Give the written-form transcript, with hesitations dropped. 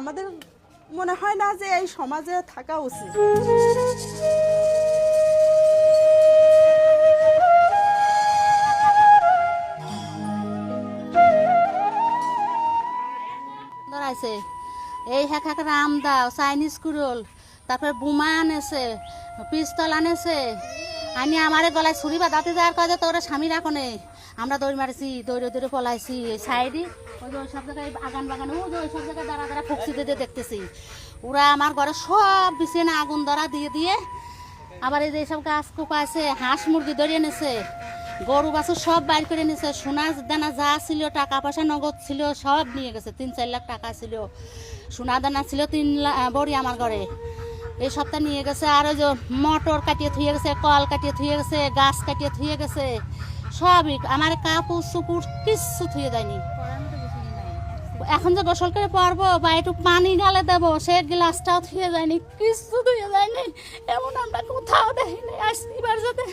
আমাদের মনে হয় না যে এই সমাজে থাকা উচিত। আছে এই হেক রাম দাও চাইনিজ কুরল, তারপরে বোমা আনেছে, পিস্তল আনেছে, আনি আমারে গলায় ছুরি বাঁধাতে যাওয়ার কাজে তোরা স্বামী রাখনে আমরা দৌড় মারছি, দৌড়ে দৌড়ে পলাইছি। সাইডে ওই যে ওই সব জায়গায় আগান বাগান ও যে ওই সব জায়গায় দাঁড়া দাঁড়া ফুকসি দিয়ে দেখতেছি। ওরা আমার ঘরে সব বিছানা আগুন ধরা দিয়ে দিয়ে আবার এই যে সব গাছ কোপা আছে, হাঁস মুরগি ধরিয়ে এনেছে, গরু বাছু সব বাইর করে নিয়েছে। সোনার দানা যা ছিল, টাকা পয়সা নগদ ছিল সব নিয়ে গেছে। 3-4 লাখ টাকা ছিল, সোনা দানা ছিল 3 বড়ি আমার ঘরে, এই সপ্তাহ নিয়ে গেছে। আর ওই যে মটর কাটিয়ে থুয়ে গেছে, কল কাটিয়ে থুয়ে গেছে, গাছ কাটিয়ে থুয়ে গেছে, সবই। আমার কাপড় চুপুর কিচ্ছু থুয়ে দেয়নি। এখন যে গোসল করে পরবো বা একটু পানি গালে দেবো, সে গ্লাসটাও থুয়ে যায়নি, কিচ্ছু থুয়ে যায়নি। এমন আমরা কোথাও দেখিনি, আসবার যাতে